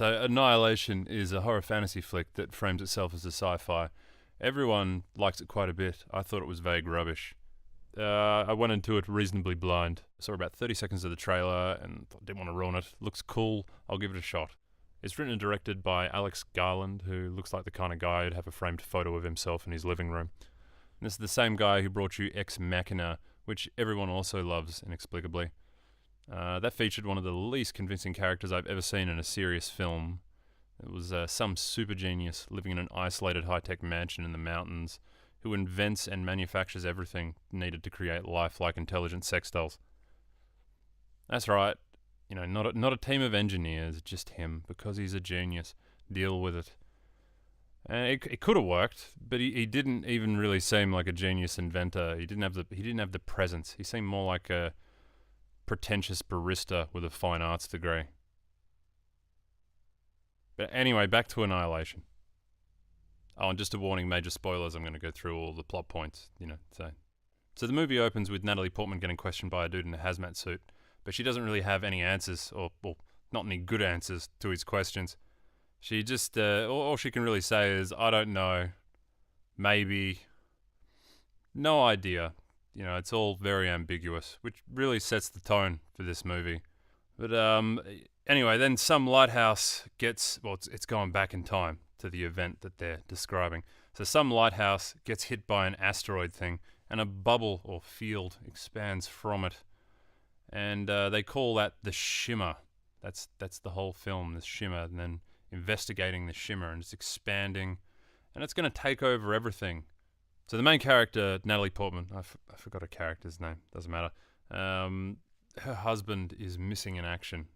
So Annihilation is a horror fantasy flick that frames itself as a sci-fi. Everyone likes it quite a bit. I thought it was vague rubbish. I went into it reasonably blind. Saw about 30 seconds of the trailer and didn't want to ruin it. Looks cool. I'll give it a shot. It's written and directed by Alex Garland, who looks like the kind of guy who'd have a framed photo of himself in his living room. And this is the same guy who brought you Ex Machina, which everyone also loves inexplicably. That featured one of the least convincing characters I've ever seen in a serious film. It was some super genius living in an isolated high-tech mansion in the mountains who invents and manufactures everything needed to create lifelike intelligent sex dolls. That's right. You know, not a team of engineers, just him, because he's a genius. Deal with it. And it could have worked, but he didn't even really seem like a genius inventor. He didn't have the presence. He seemed more like a pretentious barista with a fine arts degree. But anyway, back to Annihilation. Oh, and just a warning, major spoilers. I'm going to go through all the plot points, So the movie opens with Natalie Portman getting questioned by a dude in a hazmat suit, but she doesn't really have any answers, or not any good answers to his questions. She just, all she can really say is, I don't know, maybe, no idea. It's all very ambiguous, which really sets the tone for this movie. But anyway, then some lighthouse gets, it's going back in time to the event that they're describing. So some lighthouse gets hit by an asteroid thing, and a bubble or field expands from it. And they call that the shimmer. That's the whole film, the shimmer, and then investigating the shimmer, and it's expanding, and it's going to take over everything. So the main character, Natalie Portman, I forgot her character's name, doesn't matter. Her husband is missing in action,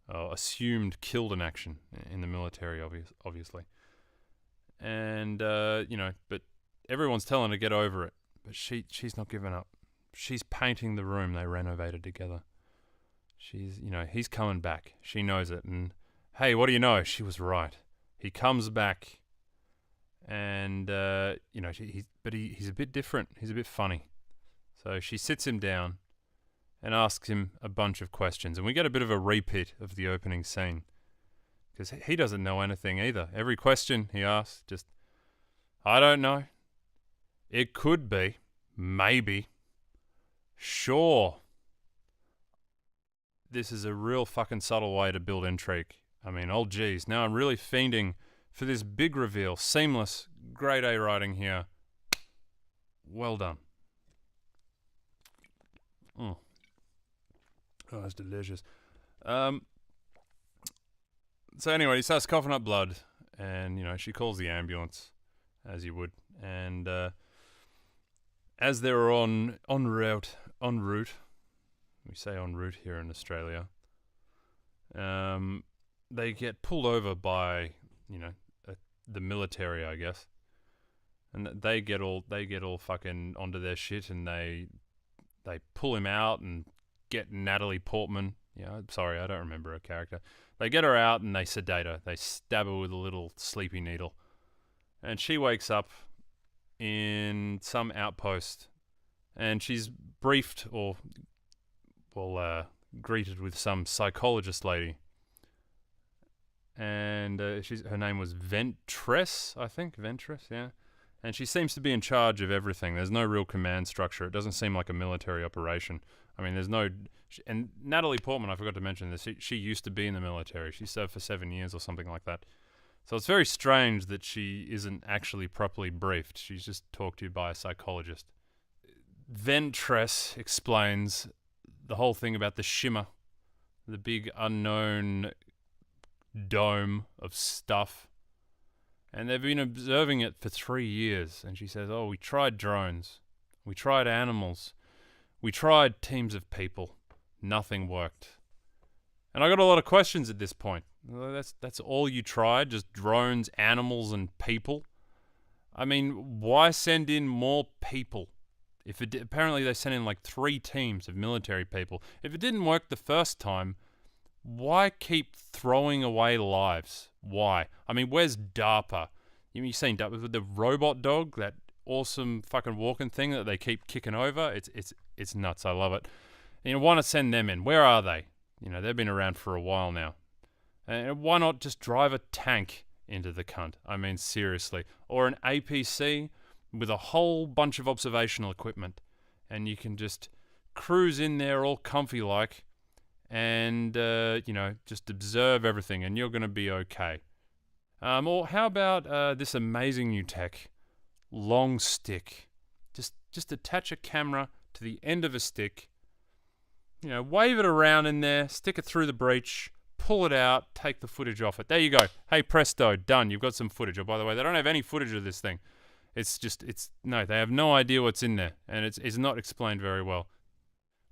assumed killed in action in the military, obviously. And, but everyone's telling her to get over it, but she's not giving up. She's painting the room they renovated together. He's coming back. She knows it, and hey, what do you know? She was right. He comes back. And, he's a bit different. He's a bit funny. So she sits him down and asks him a bunch of questions. And we get a bit of a repeat of the opening scene. Because he doesn't know anything either. Every question he asks, just, I don't know. It could be. Maybe. Sure. This is a real fucking subtle way to build intrigue. I mean, oh geez, now I'm really fiending for this big reveal. Seamless, grade A writing here. Well done. Oh, that's delicious. So anyway, he starts coughing up blood, and she calls the ambulance, as you would. And as they're en route, we say en route here in Australia. They get pulled over by the military, I guess, and they get all fucking onto their shit, and they pull him out and get Natalie Portman. Sorry, I don't remember her character. They get her out and they sedate her. They stab her with a little sleepy needle, and she wakes up in some outpost, and she's briefed or greeted with some psychologist lady. And her name was Ventress, I think. Ventress, yeah. And she seems to be in charge of everything. There's no real command structure. It doesn't seem like a military operation. I mean, there's no... And Natalie Portman, I forgot to mention this, she used to be in the military. She served for 7 years or something like that. So it's very strange that she isn't actually properly briefed. She's just talked to by a psychologist. Ventress explains the whole thing about the shimmer, the big unknown dome of stuff, and they've been observing it for 3 years. And she says, we tried drones, we tried animals, we tried teams of people, nothing worked. And I got a lot of questions at this point. That's all you tried, just drones, animals, and people? I mean, why send in more people? Apparently they sent in like 3 teams of military people. If it didn't work the first time, why keep throwing away lives? Why? I mean, where's DARPA? You've seen DARPA with the robot dog, that awesome fucking walking thing that they keep kicking over? It's nuts. I love it. Why not send them in? Where are they? They've been around for a while now. And why not just drive a tank into the cunt? I mean, seriously. Or an APC with a whole bunch of observational equipment. And you can just cruise in there all comfy like and, just observe everything and you're going to be okay. Or how about this amazing new tech, long stick? Just attach a camera to the end of a stick, wave it around in there, stick it through the breech, pull it out, take the footage off it. There you go. Hey, presto, done. You've got some footage. Oh, by the way, they don't have any footage of this thing. They have no idea what's in there, and it's not explained very well.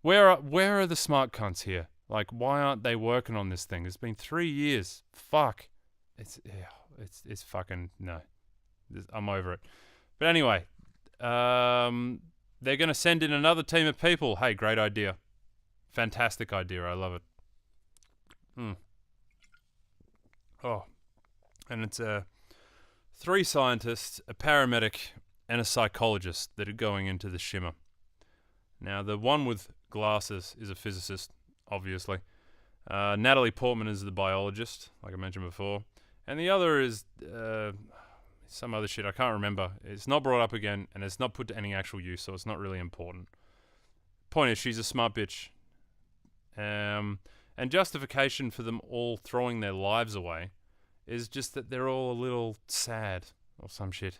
Where are the smart cunts here? Like, why aren't they working on this thing? It's been 3 years. Fuck. It's fucking, no. I'm over it. But anyway, they're going to send in another team of people. Hey, great idea. Fantastic idea. I love it. Oh. And it's 3 scientists, a paramedic, and a psychologist that are going into the shimmer. Now, the one with glasses is a physicist, obviously. Natalie Portman is the biologist, like I mentioned before. And the other is some other shit. I can't remember. It's not brought up again, and it's not put to any actual use, so it's not really important. Point is, she's a smart bitch. And justification for them all throwing their lives away is just that they're all a little sad or some shit.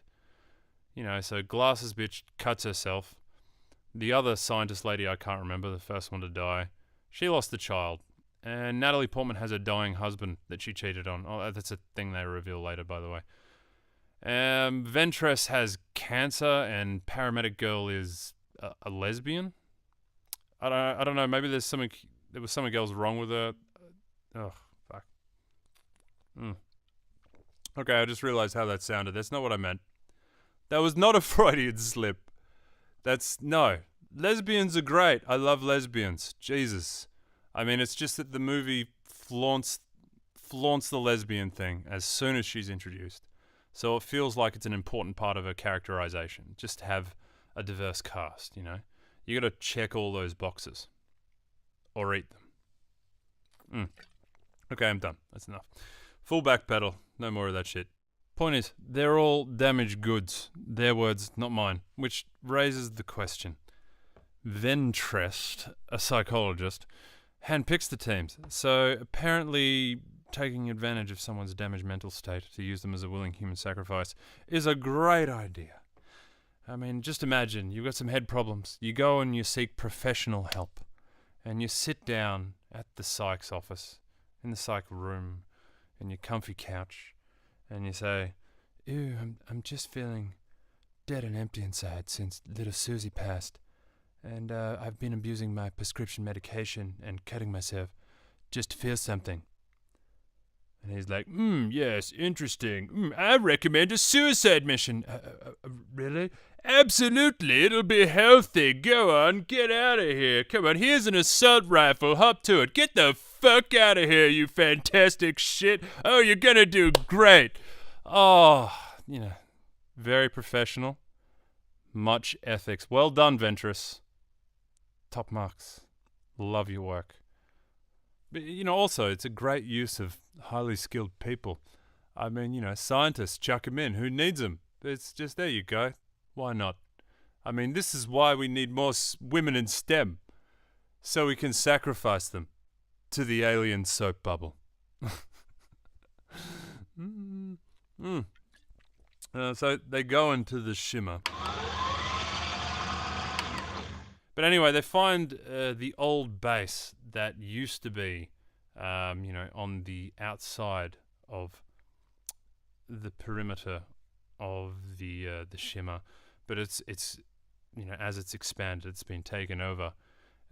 So glasses bitch cuts herself. The other scientist lady, I can't remember, the first one to die, she lost a child. And Natalie Portman has a dying husband that she cheated on. Oh, that's a thing they reveal later, by the way. Ventress has cancer, and paramedic girl is a lesbian. I don't know. Maybe there was something else wrong with her. Oh, fuck. Okay, I just realized how that sounded. That's not what I meant. That was not a Freudian slip. No. Lesbians are great. I love lesbians. Jesus. I mean, it's just that the movie flaunts the lesbian thing as soon as she's introduced. So it feels like it's an important part of her characterization. Just have a diverse cast, You got to check all those boxes. Or eat them. Okay, I'm done. That's enough. Full back pedal. No more of that shit. Point is, they're all damaged goods. Their words, not mine. Which raises the question. Ventress, a psychologist, handpicks the teams. So apparently taking advantage of someone's damaged mental state to use them as a willing human sacrifice is a great idea. I mean, just imagine, you've got some head problems. You go and you seek professional help. And you sit down at the psych's office, in the psych room, in your comfy couch, and you say, "Ew, I'm just feeling dead and empty inside since little Susie passed. And I've been abusing my prescription medication and cutting myself just to feel something." And he's like, yes, interesting. I recommend a suicide mission. Really? Absolutely, it'll be healthy. Go on, get out of here. Come on, here's an assault rifle. Hop to it. Get the fuck out of here, you fantastic shit. Oh, you're gonna do great. Oh, very professional. Much ethics. Well done, Ventress. Top marks. Love your work. But, also, it's a great use of highly skilled people. I mean, scientists, chuck them in. Who needs them? It's just, there you go. Why not? I mean, this is why we need more women in STEM. So we can sacrifice them to the alien soap bubble. So they go into the shimmer. But anyway, they find the old base that used to be, on the outside of the perimeter of the shimmer. But it's as it's expanded, it's been taken over.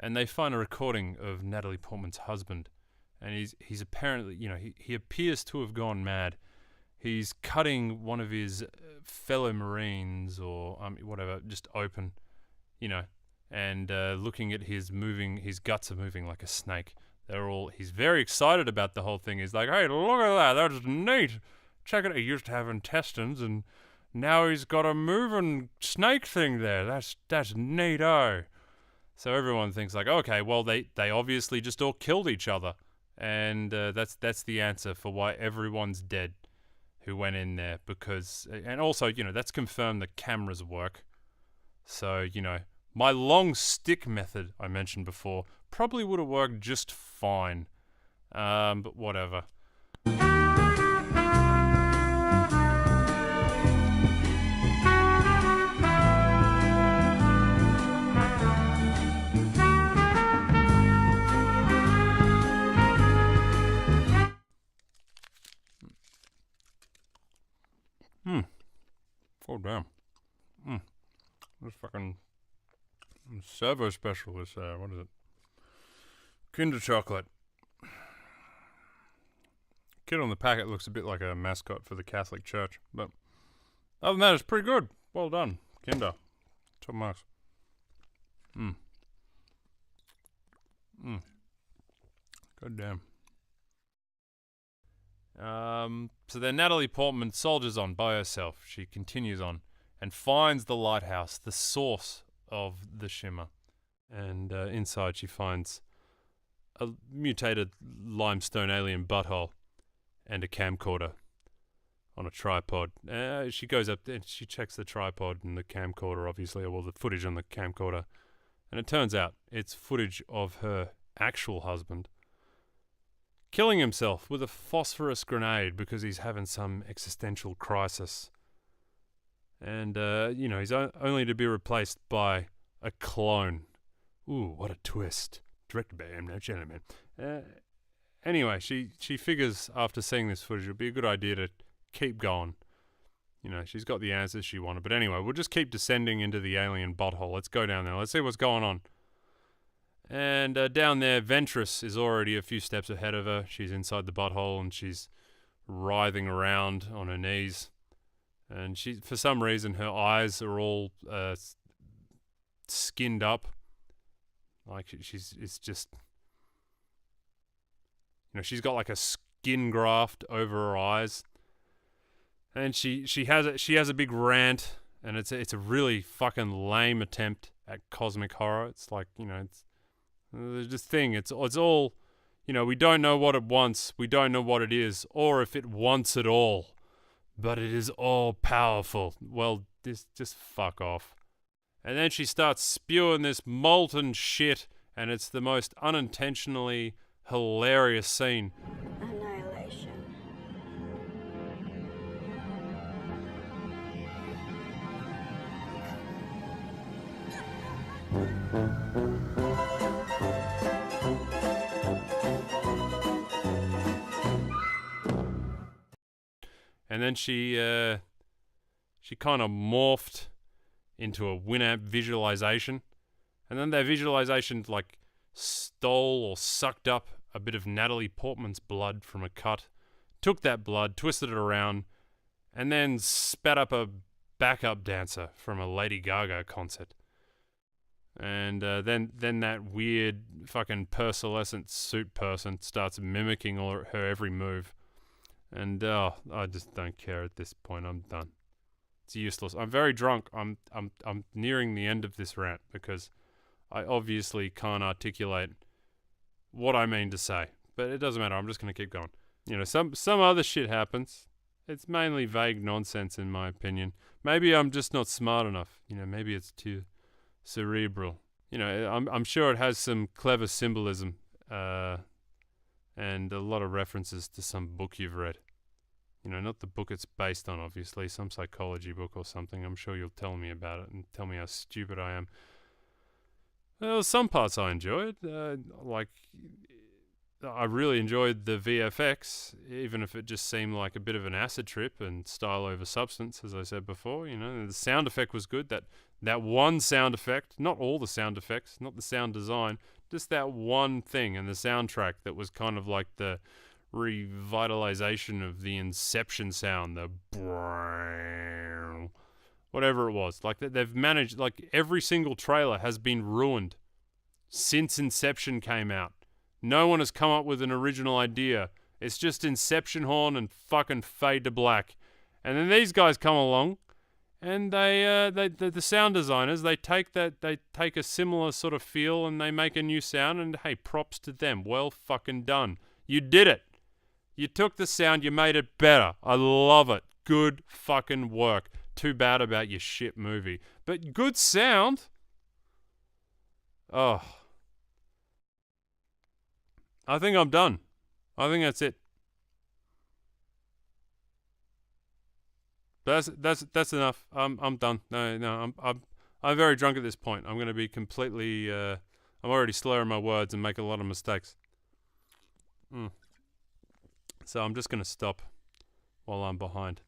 And they find a recording of Natalie Portman's husband. And he's apparently, he appears to have gone mad. He's cutting one of his fellow Marines or whatever, just open, and looking at his guts are moving like a snake. He's very excited about the whole thing. He's like, "Hey, look at that, that's neat. Check it out, he used to have intestines and now he's got a moving snake thing there. That's neat-o." So everyone thinks like, okay, well, they obviously just all killed each other. And that's the answer for why everyone's dead who went in there. Because, and also, that's confirmed the cameras work. So, my long stick method I mentioned before probably would have worked just fine. But whatever. Oh, damn. This fucking servo special is, what is it? Kinder chocolate. Kid on the packet looks a bit like a mascot for the Catholic Church, but other than that, it's pretty good. Well done, Kinder. Top marks. God damn. So then Natalie Portman soldiers on by herself. She continues on and finds the lighthouse, the source of the shimmer. And inside she finds a mutated limestone alien butthole and a camcorder on a tripod. She goes up and she checks the tripod and the camcorder, obviously, or the footage on the camcorder. And it turns out it's footage of her actual husband killing himself with a phosphorus grenade because he's having some existential crisis. And, he's only to be replaced by a clone. Ooh, what a twist. Directed by M. Night Shyamalan. Anyway, she figures after seeing this footage, it would be a good idea to keep going. She's got the answers she wanted. But anyway, we'll just keep descending into the alien butthole. Let's go down there. Let's see what's going on. And down there, Ventress is already a few steps ahead of her. She's inside the butthole and she's writhing around on her knees. And she, for some reason, her eyes are all skinned up. Like it's just, she's got like a skin graft over her eyes. And she has a big rant, and it's a really fucking lame attempt at cosmic horror. It's like, it's this thing. It's all, we don't know what it wants. We don't know what it is, or if it wants it all. But it is all powerful. Well, just fuck off. And then she starts spewing this molten shit, and it's the most unintentionally hilarious scene. Annihilation. And then she kind of morphed into a Winamp visualization. And then that visualization like stole or sucked up a bit of Natalie Portman's blood from a cut, took that blood, twisted it around, and then spat up a backup dancer from a Lady Gaga concert. And then that weird fucking pearlescent suit person starts mimicking her every move. And I just don't care at this point. I'm done. It's useless. I'm very drunk. I'm nearing the end of this rant because I obviously can't articulate what I mean to say. But it doesn't matter. I'm just going to keep going. Some other shit happens. It's mainly vague nonsense in my opinion. Maybe I'm just not smart enough. Maybe it's too cerebral. I'm sure it has some clever symbolism. And a lot of references to some book you've read. Not the book it's based on, obviously, some psychology book or something. I'm sure you'll tell me about it and tell me how stupid I am. Well, some parts I enjoyed. I really enjoyed the VFX, even if it just seemed like a bit of an acid trip and style over substance, as I said before. The sound effect was good. That one sound effect, not all the sound effects, not the sound design, just that one thing and the soundtrack that was kind of like the revitalization of the Inception sound, the whatever it was. Like they've managed, like every single trailer has been ruined since Inception came out. No one has come up with an original idea. It's just Inception horn and fucking fade to black. And then these guys come along and the sound designers, they take a similar sort of feel and they make a new sound, and hey, props to them. Well fucking done. You did it. You took the sound, you made it better. I love it. Good fucking work. Too bad about your shit movie. But good sound. Oh. I think I'm done. I think that's it. That's enough. I'm done. No, I'm very drunk at this point. I'm going to be completely I'm already slurring my words and make a lot of mistakes. So I'm just going to stop while I'm behind.